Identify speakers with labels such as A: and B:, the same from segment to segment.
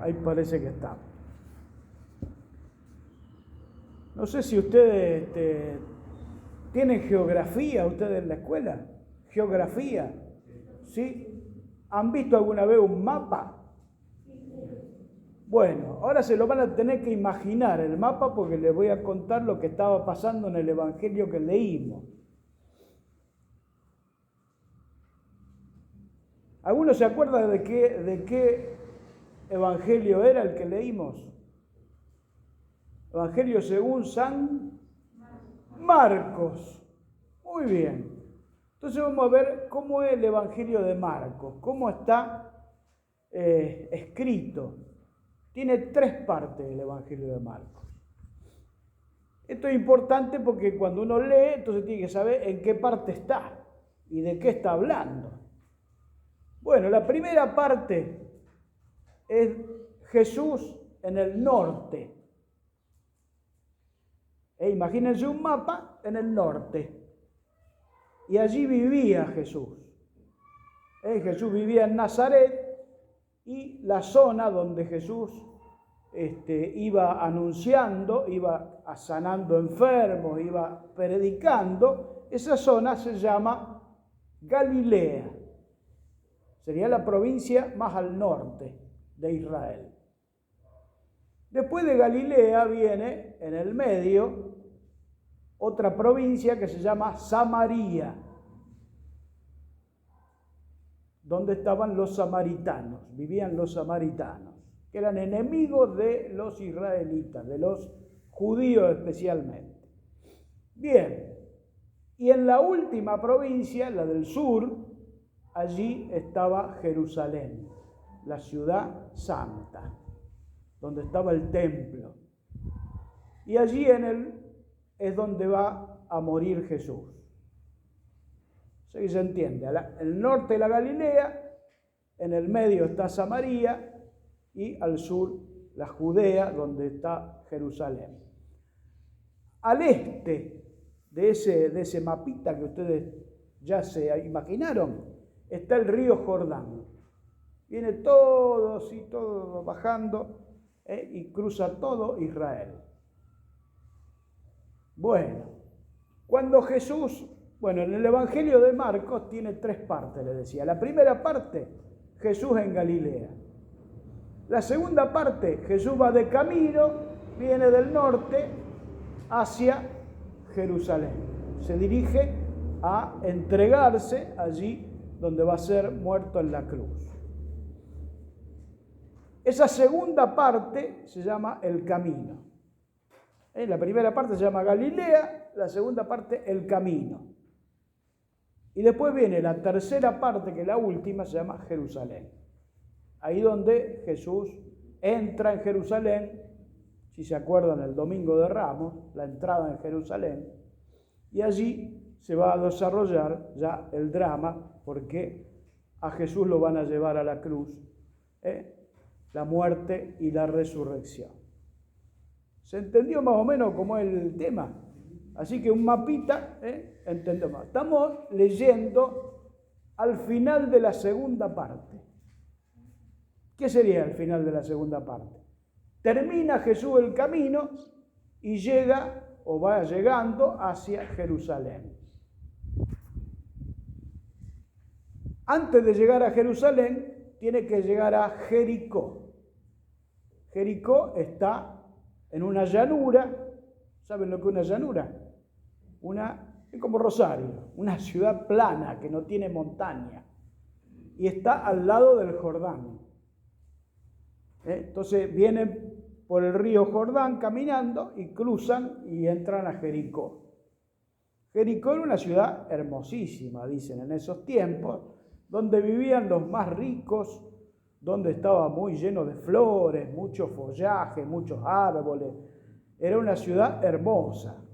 A: Ahí parece que está. No sé si ustedes tienen geografía, ustedes en la escuela. Geografía. ¿Sí? ¿Han visto alguna vez un mapa? Bueno, ahora se lo van a tener que imaginar el mapa porque les voy a contar lo que estaba pasando en el evangelio que leímos. ¿Alguno se acuerda de qué evangelio era el que leímos? Evangelio según San Marcos. Muy bien. Entonces vamos a ver cómo es el evangelio de Marcos, cómo está escrito. Tiene 3 partes el evangelio de Marcos. Esto es importante porque cuando uno lee, entonces tiene que saber en qué parte está y de qué está hablando. Bueno, la primera parte es Jesús en el norte. Imagínense un mapa en el norte. Y allí vivía Jesús. Jesús vivía en Nazaret y la zona donde Jesús iba anunciando, iba sanando enfermos, iba predicando, esa zona se llama Galilea. Sería la provincia más al norte de Israel. Después de Galilea viene en el medio otra provincia que se llama Samaria, donde estaban los samaritanos, vivían los samaritanos, que eran enemigos de los israelitas, de los judíos especialmente. Bien, y en la última provincia, la del sur, allí estaba Jerusalén, la ciudad santa, donde estaba el templo. Y allí es donde va a morir Jesús. ¿Sí se entiende? El norte de la Galilea, en el medio está Samaria y al sur la Judea, donde está Jerusalén. Al este de ese mapita que ustedes ya se imaginaron, está el río Jordán. Viene todo bajando y cruza todo Israel. Bueno, cuando Jesús, en el Evangelio de Marcos tiene 3 partes, les decía. La primera parte, Jesús en Galilea. La segunda parte, Jesús va de camino, viene del norte hacia Jerusalén. Se dirige a entregarse allí donde va a ser muerto en la cruz. Esa segunda parte se llama el camino. La primera parte se llama Galilea, la segunda parte el camino. Y después viene la tercera parte, que es la última, se llama Jerusalén. Ahí donde Jesús entra en Jerusalén, si se acuerdan el Domingo de Ramos, la entrada en Jerusalén, y allí se va a desarrollar ya el drama, porque a Jesús lo van a llevar a la cruz, la muerte y la resurrección. ¿Se entendió más o menos cómo es el tema? Así que un mapita, entendemos. Estamos leyendo al final de la segunda parte. ¿Qué sería el final de la segunda parte? Termina Jesús el camino y llega o va llegando hacia Jerusalén. Antes de llegar a Jerusalén, tiene que llegar a Jericó. Jericó está en una llanura. ¿Saben lo que es una llanura? Es como Rosario, una ciudad plana que no tiene montaña. Y está al lado del Jordán. Entonces vienen por el río Jordán caminando y cruzan y entran a Jericó. Jericó era una ciudad hermosísima, dicen, en esos tiempos, donde vivían los más ricos, donde estaba muy lleno de flores, mucho follaje, muchos árboles. Era una ciudad hermosa.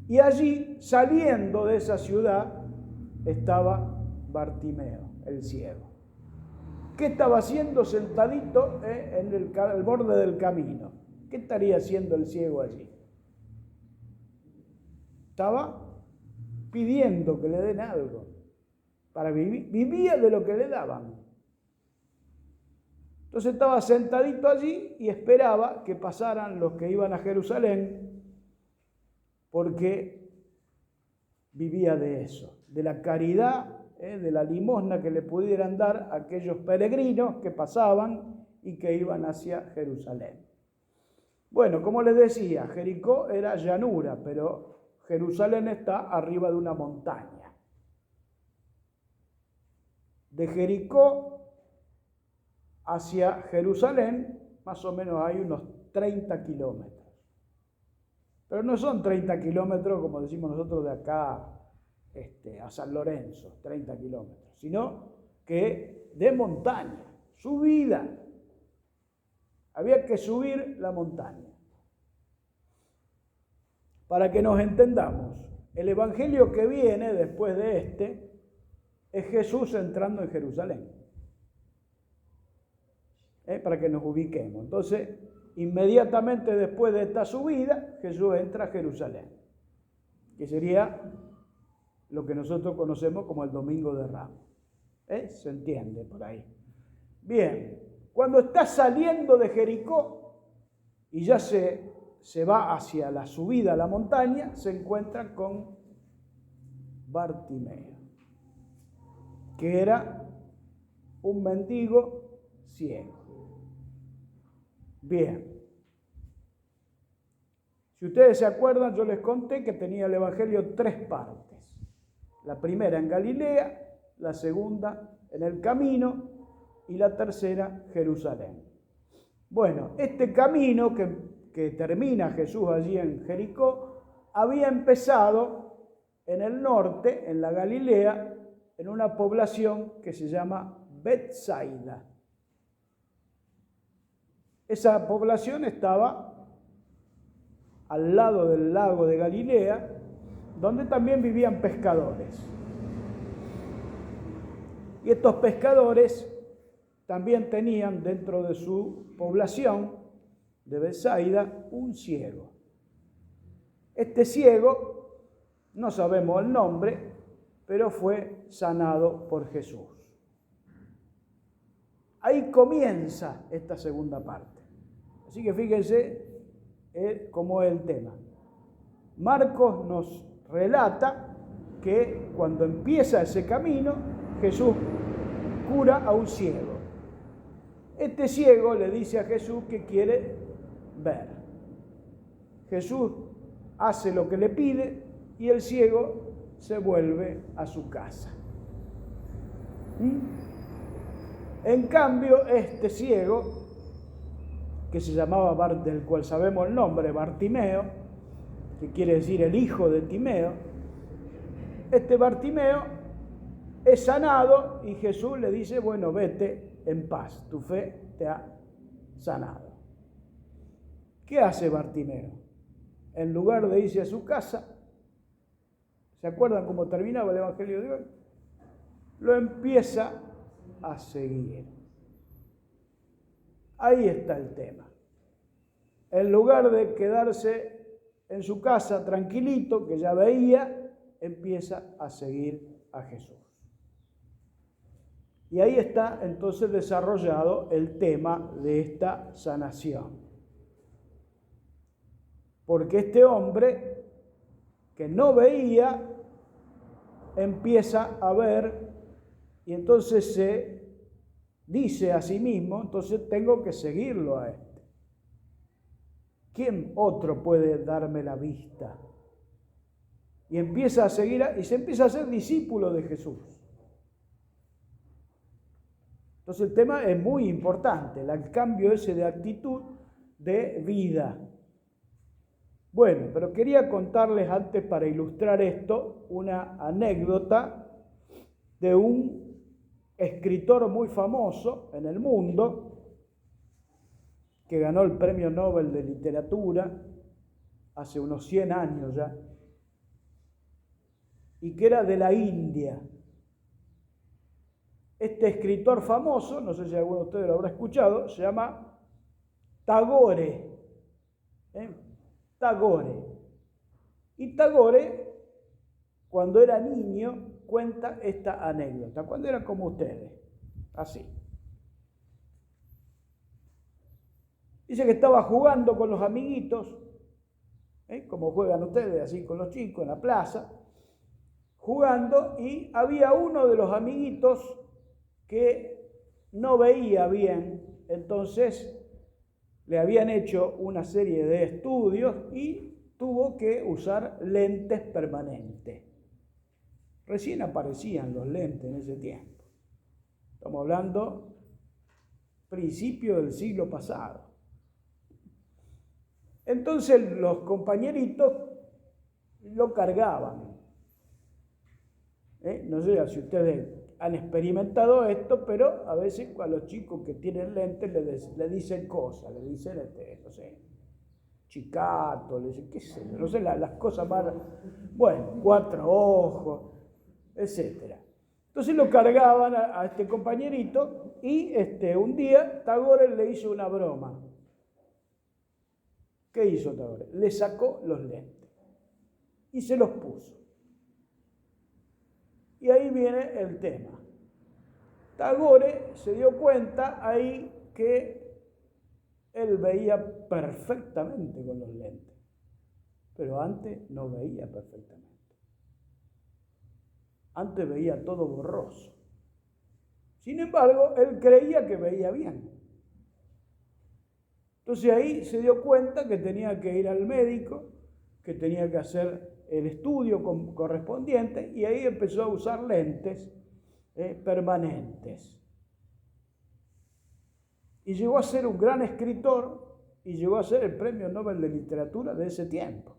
A: Y allí, saliendo de esa ciudad, estaba Bartimeo, el ciego. ¿Qué estaba haciendo sentadito en el borde del camino? ¿Qué estaría haciendo el ciego allí? Estaba pidiendo que le den algo para vivir. Vivía de lo que le daban. Entonces estaba sentadito allí y esperaba que pasaran los que iban a Jerusalén, porque vivía de eso, de la caridad, de la limosna que le pudieran dar a aquellos peregrinos que pasaban y que iban hacia Jerusalén. Bueno, como les decía, Jericó era llanura, pero Jerusalén está arriba de una montaña. De Jericó hacia Jerusalén, más o menos hay unos 30 kilómetros. Pero no son 30 kilómetros, como decimos nosotros de acá a San Lorenzo, 30 kilómetros, sino que de montaña, subida. Había que subir la montaña. Para que nos entendamos, el evangelio que viene después de este es Jesús entrando en Jerusalén. Para que nos ubiquemos. Entonces, inmediatamente después de esta subida, Jesús entra a Jerusalén, que sería lo que nosotros conocemos como el Domingo de Ramos. ¿Se entiende por ahí? Bien, cuando está saliendo de Jericó y ya se va hacia la subida a la montaña, se encuentra con Bartimeo, que era un mendigo ciego. Bien. Si ustedes se acuerdan, yo les conté que tenía el Evangelio 3 partes. La primera en Galilea, la segunda en el camino y la tercera Jerusalén. Bueno, este camino que termina Jesús allí en Jericó, había empezado en el norte, en la Galilea, en una población que se llama Betsaida. Esa población estaba al lado del lago de Galilea, donde también vivían pescadores. Y estos pescadores también tenían dentro de su población de Betsaida un ciego. Este ciego, no sabemos el nombre, pero fue sanado por Jesús. Ahí comienza esta segunda parte. Así que fíjense cómo es el tema. Marcos nos relata que cuando empieza ese camino, Jesús cura a un ciego. Este ciego le dice a Jesús que quiere ver. Jesús hace lo que le pide y el ciego se vuelve a su casa. En cambio, este ciego, que se llamaba, del cual sabemos el nombre, Bartimeo, que quiere decir el hijo de Timeo, este Bartimeo es sanado y Jesús le dice, bueno, vete en paz, tu fe te ha sanado. ¿Qué hace Bartimeo? En lugar de irse a su casa, ¿se acuerdan cómo terminaba el Evangelio de hoy? Lo empieza a seguir. Ahí está el tema. En lugar de quedarse en su casa tranquilito, que ya veía, empieza a seguir a Jesús. Y ahí está entonces desarrollado el tema de esta sanación. Porque este hombre que no veía, empieza a ver y entonces se dice a sí mismo, entonces tengo que seguirlo a este. ¿Quién otro puede darme la vista? Y empieza a seguir y se empieza a ser discípulo de Jesús. Entonces el tema es muy importante, el cambio ese de actitud de vida. Bueno, pero quería contarles antes, para ilustrar esto, una anécdota de un escritor muy famoso en el mundo, que ganó el Premio Nobel de Literatura hace unos 100 años ya, y que era de la India. Este escritor famoso, no sé si alguno de ustedes lo habrá escuchado, se llama Tagore. Tagore. Y Tagore, cuando era niño, cuenta esta anécdota, cuando era como ustedes, así. Dice que estaba jugando con los amiguitos, como juegan ustedes, así con los chicos en la plaza, jugando, y había uno de los amiguitos que no veía bien, entonces le habían hecho una serie de estudios y tuvo que usar lentes permanentes. Recién aparecían los lentes en ese tiempo. Estamos hablando principio del siglo pasado. Entonces los compañeritos lo cargaban. No sé si ustedes han experimentado esto, pero a veces a los chicos que tienen lentes le dicen cosas, le dicen, no sé, chicato, le dicen, qué sé yo, no sé, las cosas más, bueno, 4 ojos, etc. Entonces lo cargaban a este compañerito y un día Tagore le hizo una broma. ¿Qué hizo Tagore? Le sacó los lentes y se los puso. Y ahí viene el tema. Tagore se dio cuenta ahí que él veía perfectamente con los lentes, pero antes no veía perfectamente. Antes veía todo borroso. Sin embargo, él creía que veía bien. Entonces ahí se dio cuenta que tenía que ir al médico, que tenía que hacer el estudio correspondiente, y ahí empezó a usar lentes permanentes. Y llegó a ser un gran escritor y llegó a ser el premio Nobel de Literatura de ese tiempo.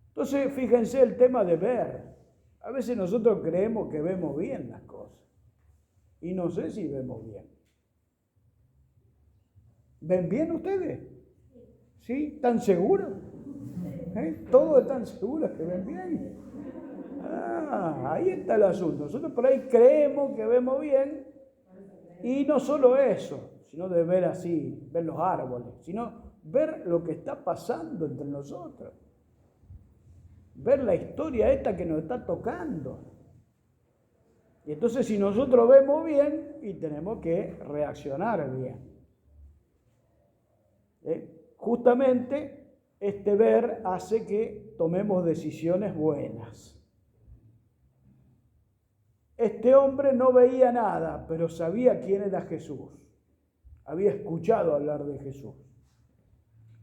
A: Entonces, fíjense el tema de ver. A veces nosotros creemos que vemos bien las cosas y no sé si vemos bien. ¿Ven bien ustedes? ¿Sí? ¿Están seguros? ¿Todos están seguros que ven bien? Ahí está el asunto. Nosotros por ahí creemos que vemos bien, y no solo eso, sino de ver así, ver los árboles, sino ver lo que está pasando entre nosotros. Ver la historia esta que nos está tocando. Y entonces si nosotros vemos bien, y tenemos que reaccionar bien. Justamente este ver hace que tomemos decisiones buenas. Este hombre no veía nada, pero sabía quién era Jesús. Había escuchado hablar de Jesús.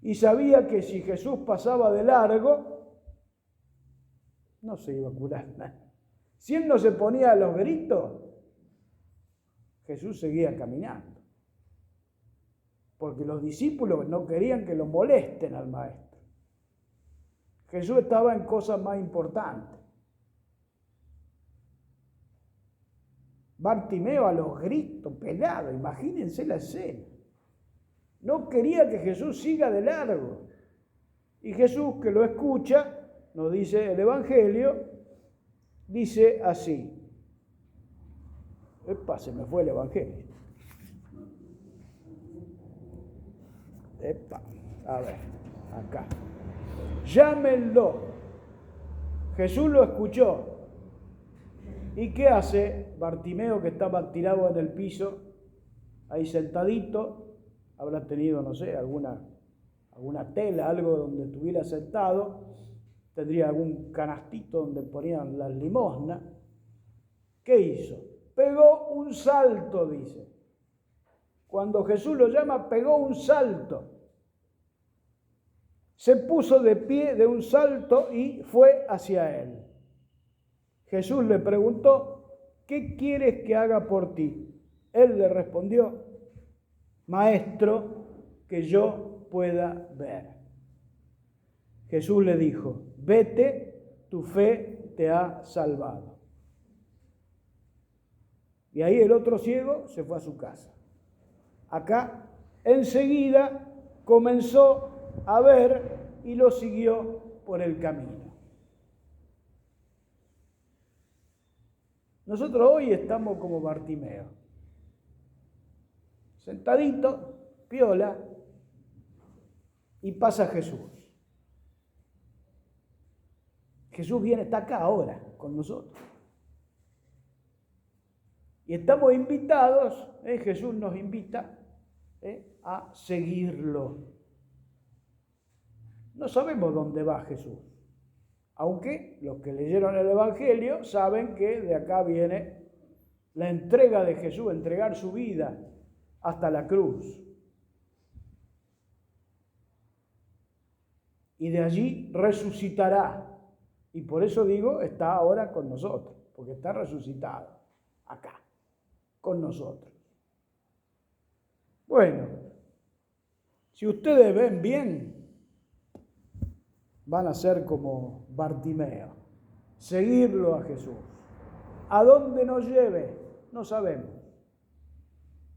A: Y sabía que si Jesús pasaba de largo, no se iba a curar nada. Si él no se ponía a los gritos, Jesús seguía caminando. Porque los discípulos no querían que lo molesten al maestro. Jesús estaba en cosas más importantes. Bartimeo a los gritos, pelado, imagínense la escena. No quería que Jesús siga de largo. Y Jesús, que lo escucha, nos dice el Evangelio, dice así. Epa, se me fue el Evangelio. Epa, a ver, acá. Llámenlo. Jesús lo escuchó. ¿Y qué hace Bartimeo, que estaba tirado en el piso, ahí sentadito? Habrá tenido, no sé, alguna tela, algo donde estuviera sentado. Tendría algún canastito donde ponían las limosnas. ¿Qué hizo? Pegó un salto, dice. Cuando Jesús lo llama, pegó un salto. Se puso de pie de un salto y fue hacia él. Jesús le preguntó, ¿qué quieres que haga por ti? Él le respondió, Maestro, que yo pueda ver. Jesús le dijo, vete, tu fe te ha salvado. Y ahí el otro ciego se fue a su casa. Acá, enseguida, comenzó a ver y lo siguió por el camino. Nosotros hoy estamos como Bartimeo, sentadito, piola, y pasa Jesús. Jesús está acá ahora con nosotros. Y estamos invitados, Jesús nos invita a seguirlo. No sabemos dónde va Jesús, aunque los que leyeron el Evangelio saben que de acá viene la entrega de Jesús, entregar su vida hasta la cruz. Y de allí resucitará. Y por eso digo, está ahora con nosotros, porque está resucitado acá, con nosotros. Bueno, si ustedes ven bien, van a ser como Bartimeo, seguirlo a Jesús. ¿A dónde nos lleve? No sabemos,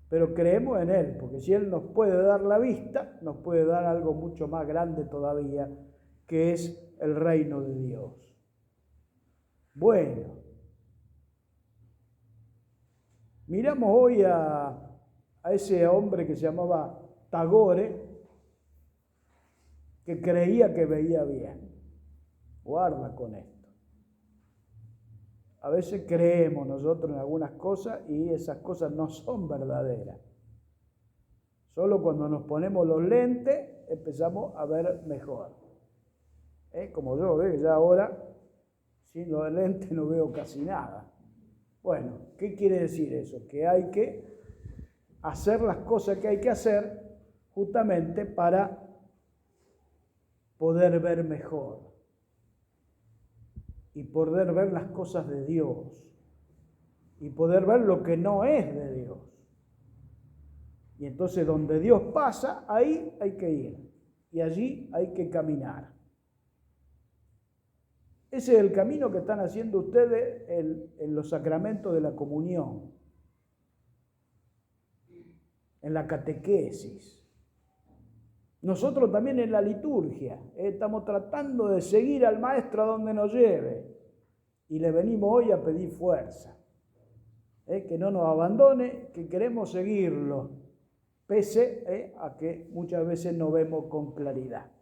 A: pero creemos en Él, porque si Él nos puede dar la vista, nos puede dar algo mucho más grande todavía, que es el reino de Dios. Bueno, miramos hoy a ese hombre que se llamaba Tagore, que creía que veía bien. Guarda con esto. A veces creemos nosotros en algunas cosas y esas cosas no son verdaderas. Solo cuando nos ponemos los lentes empezamos a ver mejor. Como yo veo, ya ahora sin los lentes no veo casi nada. Bueno, ¿qué quiere decir eso? Que hay que hacer las cosas que hay que hacer justamente para poder ver mejor y poder ver las cosas de Dios y poder ver lo que no es de Dios. Y entonces donde Dios pasa, ahí hay que ir y allí hay que caminar. Ese es el camino que están haciendo ustedes en los sacramentos de la comunión, en la catequesis. Nosotros también en la liturgia estamos tratando de seguir al Maestro a donde nos lleve y le venimos hoy a pedir fuerza, que no nos abandone, que queremos seguirlo, pese a que muchas veces no vemos con claridad.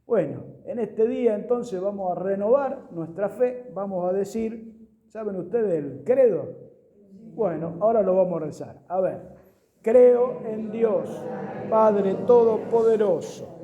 A: Bueno, en este día entonces vamos a renovar nuestra fe, vamos a decir, ¿saben ustedes el credo? Bueno, ahora lo vamos a rezar. A ver, creo en Dios, Padre Todopoderoso,